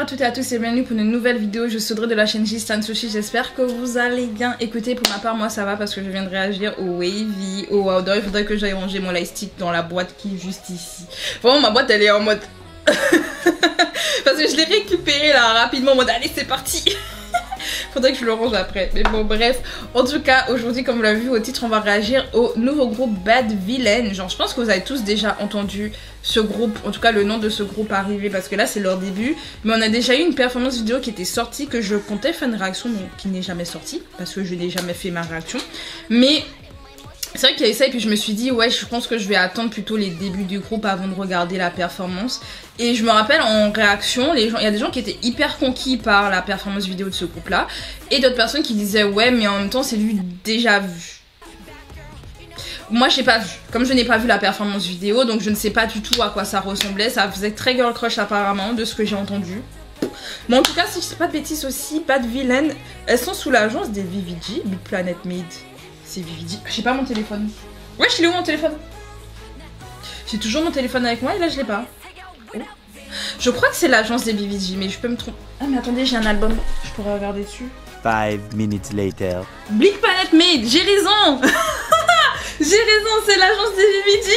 à toutes et à tous et bienvenue pour une nouvelle vidéo. Je suis Audrey de la chaîne Gistan Sushi. J'espère que vous allez bien. Écoutez, pour ma part, moi ça va parce que je viens de réagir au Wavy, au Wilder. Il faudrait que j'aille ranger mon lightstick dans la boîte qui est juste ici. Vraiment, ma boîte elle est en mode. Parce que je l'ai récupéré là rapidement en mode allez, c'est parti. Faudrait que je le range après. Mais bon, bref. En tout cas, aujourd'hui, comme vous l'avez vu au titre, on va réagir au nouveau groupe Bad Villain. Genre, je pense que vous avez tous déjà entendu ce groupe, en tout cas le nom de ce groupe arriver, parce que là, c'est leur début. Mais on a déjà eu une performance vidéo qui était sortie, que je comptais faire une réaction, mais qui n'est jamais sortie, parce que je n'ai jamais fait ma réaction. Mais c'est vrai qu'il y a eu ça et puis je me suis dit ouais, je pense que je vais attendre plutôt les débuts du groupe avant de regarder la performance. Et je me rappelle en réaction, il y a des gens qui étaient hyper conquis par la performance vidéo de ce groupe là et d'autres personnes qui disaient ouais mais en même temps c'est lui déjà vu. Moi j'ai pas vu, comme je n'ai pas vu la performance vidéo donc je ne sais pas du tout à quoi ça ressemblait. Ça faisait très girl crush apparemment de ce que j'ai entendu. Mais en tout cas si je sais pas de bêtises aussi, Bad Villain, elles sont sous l'agence des VVG, Big Planet Made. C'est VVG. J'ai pas mon téléphone. Ouais, je l'ai où mon téléphone? J'ai toujours mon téléphone avec moi et là je l'ai pas. Oh. Je crois que c'est l'agence des VVG, mais je peux me tromper. Ah mais attendez, j'ai un album. Je pourrais regarder dessus. 5 minutes later. Big Planet Made, j'ai raison. J'ai raison, c'est l'agence des VVG.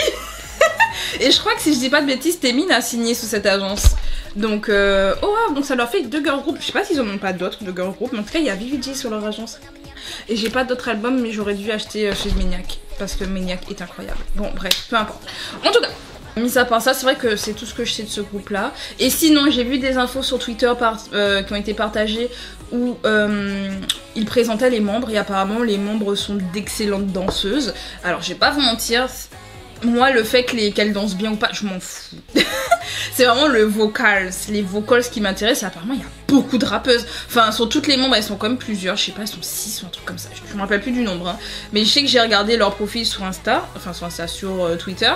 Et je crois que si je dis pas de bêtises, Témine a signé sous cette agence. Donc, oh wow, donc ça leur fait 2 girl groups. Je sais pas s'ils en ont pas d'autres de girl groups, mais en tout cas il y a VVG sur leur agence. Et j'ai pas d'autres albums, mais j'aurais dû acheter chez Maniac parce que Maniac est incroyable. Bon, bref, peu importe. En tout cas, mis à part ça, c'est vrai que c'est tout ce que je sais de ce groupe là. Et sinon, j'ai vu des infos sur Twitter qui ont été partagées où ils présentaient les membres. Et apparemment, les membres sont d'excellentes danseuses. Alors, je vais pas vous mentir. Moi, le fait qu'elles dansent bien ou pas, je m'en fous. C'est vraiment le vocals, les vocals qui m'intéressent. Apparemment, il y a beaucoup de rappeuses. Enfin, sur toutes les membres, elles sont quand même plusieurs. Je sais pas, elles sont 6 ou un truc comme ça. Je me rappelle plus du nombre. Hein. Mais je sais que j'ai regardé leur profil sur Insta, enfin sur Insta, sur Twitter.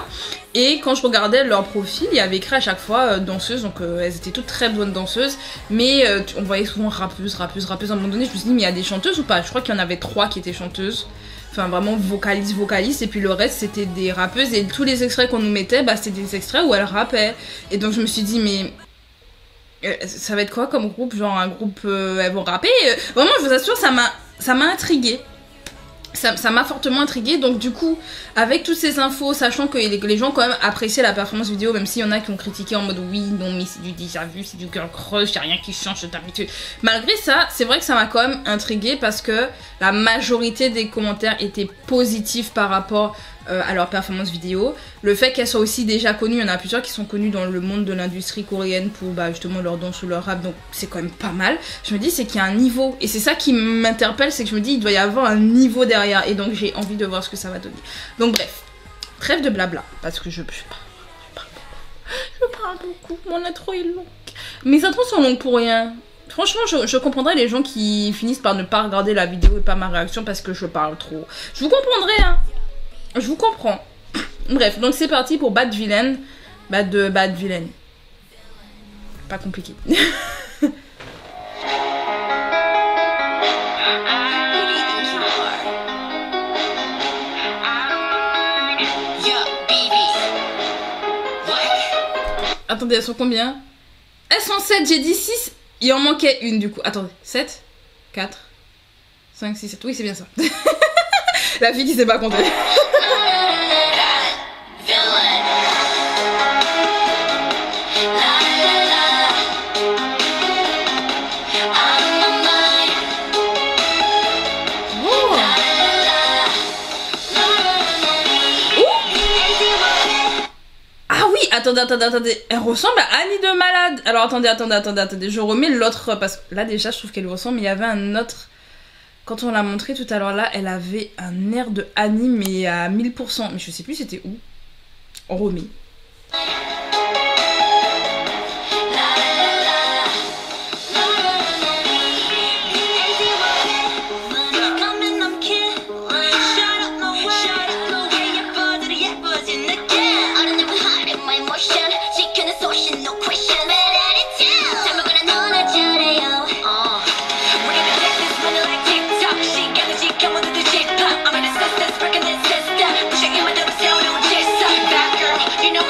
Et quand je regardais leur profil, il y avait écrit à chaque fois danseuses. Donc elles étaient toutes très bonnes danseuses. Mais on voyait souvent rappeuses. À un moment donné, je me suis dit, mais il y a des chanteuses ou pas? Je crois qu'il y en avait 3 qui étaient chanteuses. Enfin vraiment vocaliste et puis le reste c'était des rappeuses et tous les extraits qu'on nous mettait bah c'était des extraits où elles rappaient et donc je me suis dit mais ça va être quoi comme groupe, genre un groupe elles vont rapper vraiment je vous assure ça m'a intriguée. Ça m'a fortement intriguée, donc du coup, avec toutes ces infos, sachant que les gens quand même appréciaient la performance vidéo, même s'il y en a qui ont critiqué en mode oui, non mais c'est du déjà vu, c'est du girl crush, y'a rien qui change d'habitude. Malgré ça, c'est vrai que ça m'a quand même intriguée parce que la majorité des commentaires étaient positifs par rapport à leur performance vidéo. Le fait qu'elles soient aussi déjà connues, il y en a plusieurs qui sont connues dans le monde de l'industrie coréenne pour bah, justement leur danse ou leur rap, donc c'est quand même pas mal. Je me dis c'est qu'il y a un niveau, et c'est ça qui m'interpelle, c'est que je me dis il doit y avoir un niveau derrière, et donc j'ai envie de voir ce que ça va donner. Donc bref, trêve de blabla, parce que je parle beaucoup, mon intro est long. Mes intros sont longues pour rien. Franchement, je comprendrais les gens qui finissent par ne pas regarder la vidéo et pas ma réaction parce que je parle trop. Je vous comprendrais, hein. Je vous comprends. Bref, donc c'est parti pour Bad Villain. Bad Villain. Pas compliqué. Attendez, elles sont combien? Elles sont 7, j'ai dit 6. Il en manquait une du coup. Attendez, 7, 4, 5, 6, 7. Oui, c'est bien ça. La fille qui sait pas compter. Attendez, elle ressemble à Annie de Malade. Alors attendez, je remets l'autre parce que là déjà je trouve qu'elle ressemble, mais il y avait un autre. Quand on l'a montré tout à l'heure là, elle avait un air de Annie mais à 1000%, mais je sais plus c'était où. On remet. You know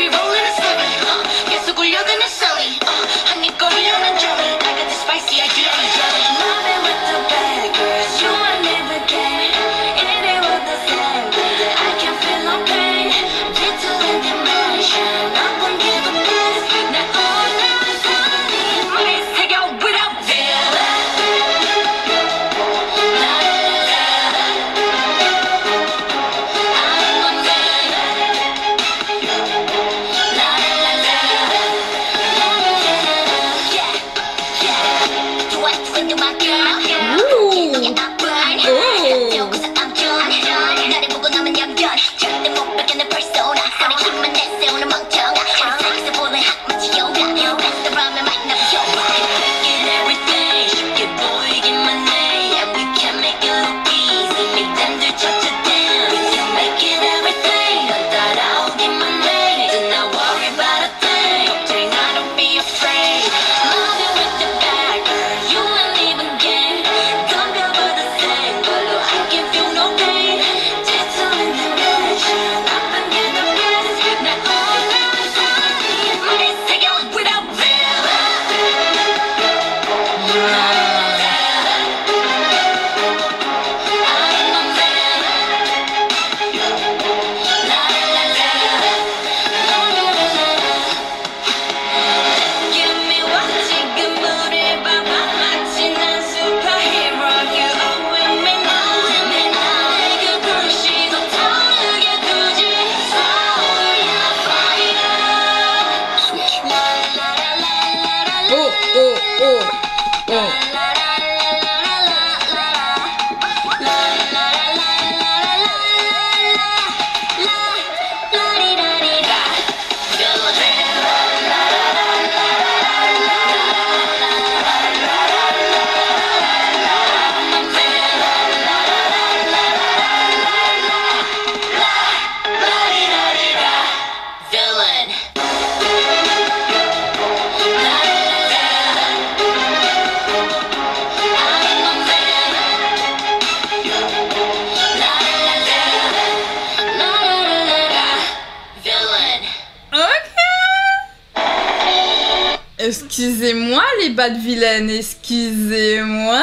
Excusez-moi les bad vilaines, excusez-moi.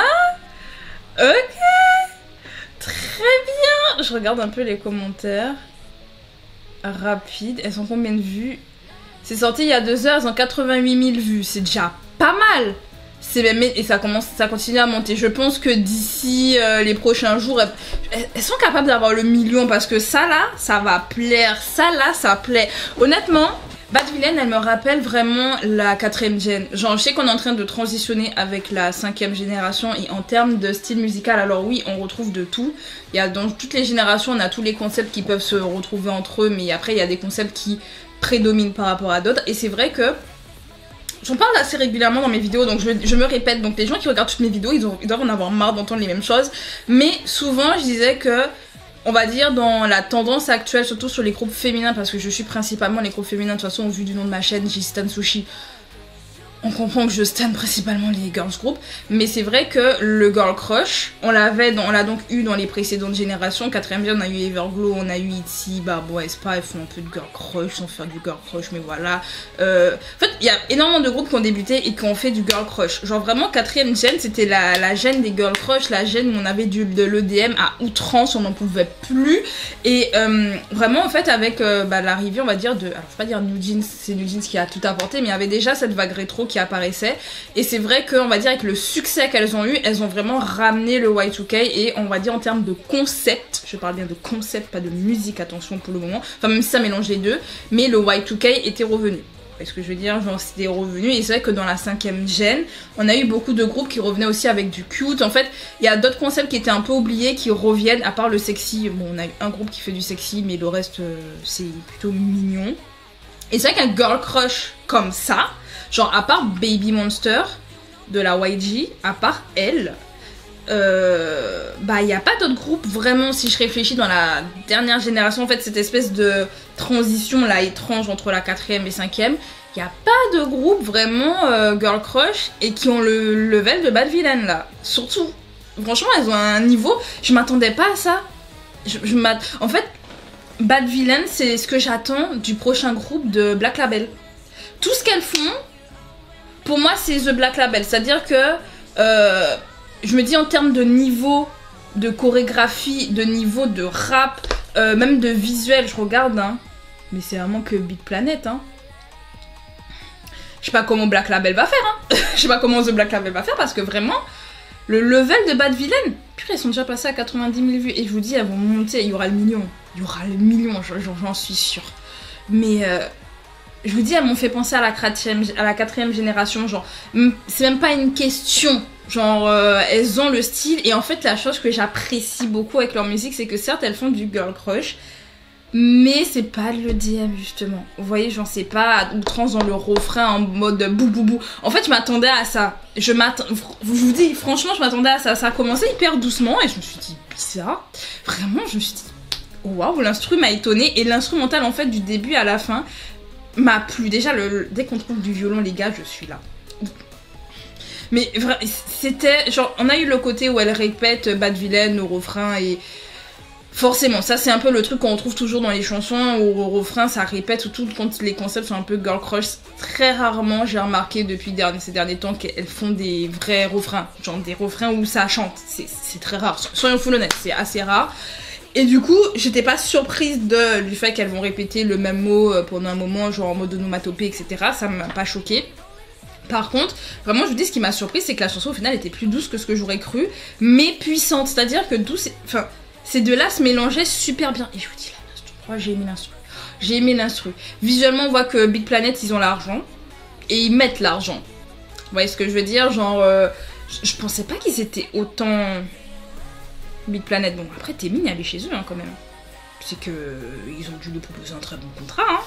Ok, très bien. Je regarde un peu les commentaires. Rapide, elles ont combien de vues? C'est sorti il y a 2 heures, elles ont 88 000 vues. C'est déjà pas mal. Et ça continue à monter. Je pense que d'ici les prochains jours, elles sont capables d'avoir le million parce que ça là, ça va plaire. Ça là, ça plaît. Honnêtement, Bad Villain, elle me rappelle vraiment la 4ème gen. Genre, je sais qu'on est en train de transitionner avec la 5ème génération et en termes de style musical, alors oui, on retrouve de tout. Il y a dans toutes les générations, on a tous les concepts qui peuvent se retrouver entre eux, mais après, il y a des concepts qui prédominent par rapport à d'autres. Et c'est vrai que j'en parle assez régulièrement dans mes vidéos, donc je me répète. Donc les gens qui regardent toutes mes vidéos, ils doivent en avoir marre d'entendre les mêmes choses. Mais souvent, je disais que, on va dire, dans la tendance actuelle, surtout sur les groupes féminins, parce que je suis principalement les groupes féminins, de toute façon, au vu du nom de ma chaîne, J-Stan Sushi, on comprend que je stan principalement les girls group, mais c'est vrai que le girl crush, on l'a donc eu dans les précédentes générations. 4ème gen, on a eu Everglow, on a eu ITZY, Barbo, Aespa, ils font un peu de girl crush sans faire du girl crush, mais voilà. En fait, il y a énormément de groupes qui ont débuté et qui ont fait du girl crush. Genre vraiment, 4ème gen, c'était la gène des girl crush, la gène où on avait de l'EDM à outrance, on n'en pouvait plus. Et vraiment, en fait, avec l'arrivée, on va dire, alors je vais pas dire New Jeans, c'est New Jeans qui a tout apporté, mais il y avait déjà cette vague rétro qui apparaissait, et c'est vrai qu'on va dire avec le succès qu'elles ont eu, elles ont vraiment ramené le Y2K, et on va dire en termes de concept, je parle bien de concept, pas de musique, attention pour le moment, enfin même si ça mélange les deux, mais le Y2K était revenu. Est-ce que je veux dire, genre c'était revenu, et c'est vrai que dans la 5ème gen, on a eu beaucoup de groupes qui revenaient aussi avec du cute. En fait, il y a d'autres concepts qui étaient un peu oubliés qui reviennent, à part le sexy. Bon, on a eu un groupe qui fait du sexy, mais le reste c'est plutôt mignon. Et c'est vrai qu'un girl crush comme ça, genre à part Baby Monster de la YG, à part elle, il n'y a pas d'autres groupes vraiment, si je réfléchis dans la dernière génération, en fait cette espèce de transition là étrange entre la 4ème et 5ème, il n'y a pas de groupe vraiment girl crush et qui ont le level de Bad Villain là. Surtout, franchement elles ont un niveau, je m'attendais pas à ça. En fait, Bad Villain c'est ce que j'attends du prochain groupe de Black Label. Tout ce qu'elles font, pour moi c'est The Black Label, c'est-à-dire que je me dis en termes de niveau de chorégraphie, de niveau de rap, même de visuel, je regarde, hein, mais c'est vraiment que Big Planet, hein. Je sais pas comment Black Label va faire, hein. Je sais pas comment The Black Label va faire, parce que vraiment, le level de Bad Villain, purée, elles sont déjà passées à 90 000 vues, et je vous dis, elles vont monter, il y aura le million, j'en suis sûre. Mais je vous dis, elles m'ont fait penser à la 4ème génération, genre, c'est même pas une question Genre, elles ont le style. Et en fait, la chose que j'apprécie beaucoup avec leur musique, c'est que certes, elles font du girl crush. Mais c'est pas le DM, justement. Vous voyez, genre, c'est pas à outrance dans le refrain en mode bou bou bou. En fait, je m'attendais à ça. Je vous dis, franchement, je m'attendais à ça. Ça a commencé hyper doucement et je me suis dit, bizarre. Vraiment, je me suis dit, waouh, l'instru m'a étonnée. Et l'instrumental, en fait, du début à la fin, m'a plu. Déjà, dès qu'on trouve du violon, les gars, je suis là. Mais c'était genre, on a eu le côté où elle répète Bad Villain au refrain et forcément, ça c'est un peu le truc qu'on retrouve toujours dans les chansons où au refrain ça répète, surtout quand les concepts sont un peu girl crush. Très rarement j'ai remarqué depuis ces derniers temps qu'elles font des vrais refrains, genre des refrains où ça chante. C'est très rare, soyons full honnêtes, c'est assez rare. Et du coup, j'étais pas surprise du fait qu'elles vont répéter le même mot pendant un moment, genre en mode onomatopée, etc. Ça m'a pas choqué. Par contre, vraiment, je vous dis, ce qui m'a surpris, c'est que la chanson au final était plus douce que ce que j'aurais cru, mais puissante. C'est-à-dire que douce, enfin, ces deux-là se mélangeaient super bien. Et je vous dis, l'instru, moi j'ai aimé l'instru. J'ai aimé l'instru. Visuellement, on voit que Big Planet, ils ont l'argent, et ils mettent l'argent. Vous voyez ce que je veux dire? Genre, je pensais pas qu'ils étaient autant Big Planet. Bon, après, Taemin, elle est chez eux, hein, quand même. C'est que ils ont dû lui proposer un très bon contrat, hein.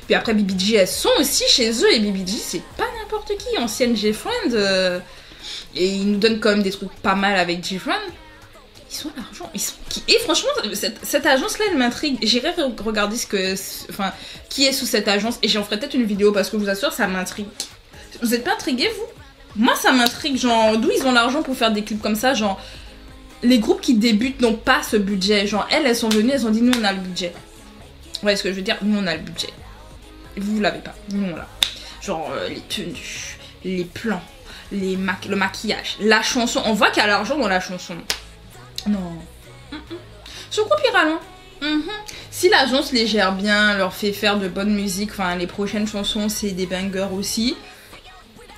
Puis après, BBG, elles sont aussi chez eux. Et BBG, c'est pas n'importe qui. Ancienne J-Friend. Et ils nous donnent quand même des trucs pas mal avec J-Friend. Ils ont l'argent. Et franchement, cette agence-là, elle m'intrigue. J'irai regarder qui est sous cette agence. Et j'en ferai peut-être une vidéo parce que je vous assure, ça m'intrigue. Vous êtes pas intrigués, vous? Moi, ça m'intrigue. Genre, d'où ils ont l'argent pour faire des clips comme ça? Genre, les groupes qui débutent n'ont pas ce budget. Genre, elles sont venues, elles ont dit, nous, on a le budget. Vous voyez ce que je veux dire? Nous, on a le budget. Vous l'avez pas, nous là. Genre les tenues, les plans, le maquillage, la chanson. On voit qu'il y a l'argent dans la chanson. Non. Ce groupe ira loin. Si l'agence les gère bien, leur fait faire de bonne musique, enfin les prochaines chansons c'est des bangers aussi,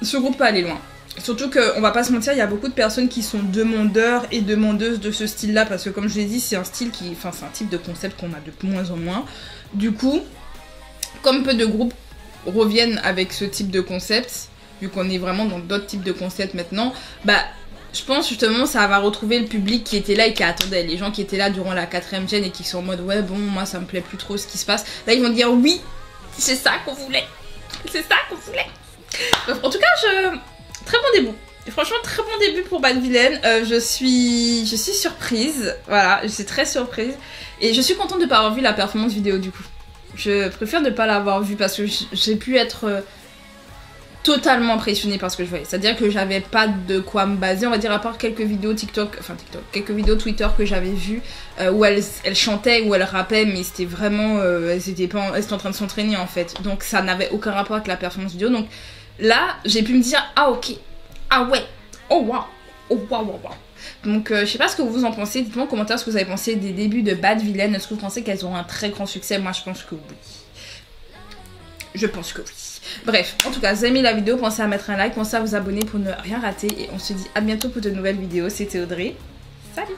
ce groupe peut aller loin. Surtout qu'on va pas se mentir, il y a beaucoup de personnes qui sont demandeurs et demandeuses de ce style là, parce que comme je l'ai dit, c'est un style c'est un type de concept qu'on a de moins en moins. Du coup, comme peu de groupes reviennent avec ce type de concept, vu qu'on est vraiment dans d'autres types de concepts maintenant, bah je pense justement ça va retrouver le public qui était là et qui attendait, les gens qui étaient là durant la 4ème gen et qui sont en mode ouais bon moi ça me plaît plus trop ce qui se passe, là ils vont dire oui c'est ça qu'on voulait, c'est ça qu'on voulait. Donc, en tout cas très bon début. Et franchement très bon début pour Bad Villain. Je suis surprise, voilà, je suis très surprise et je suis contente de pas avoir vu la performance vidéo du coup. Je préfère ne pas l'avoir vue parce que j'ai pu être totalement impressionnée par ce que je voyais. C'est-à-dire que j'avais pas de quoi me baser, on va dire, à part quelques vidéos quelques vidéos Twitter que j'avais vues où elles chantaient, où elles rappaient, mais c'était vraiment, elles étaient en train de s'entraîner en fait. Donc ça n'avait aucun rapport avec la performance vidéo. Donc là, j'ai pu me dire, ah ok, ah ouais, oh waouh, oh waouh, waouh, waouh. Donc je sais pas ce que vous en pensez, dites-moi en commentaire ce que vous avez pensé des débuts de Bad Villain. Est-ce que vous pensez qu'elles auront un très grand succès? Moi je pense que oui. Je pense que oui. Bref, en tout cas, vous avez aimé la vidéo, pensez à mettre un like, pensez à vous abonner pour ne rien rater. Et on se dit à bientôt pour de nouvelles vidéos. C'était Audrey. Salut!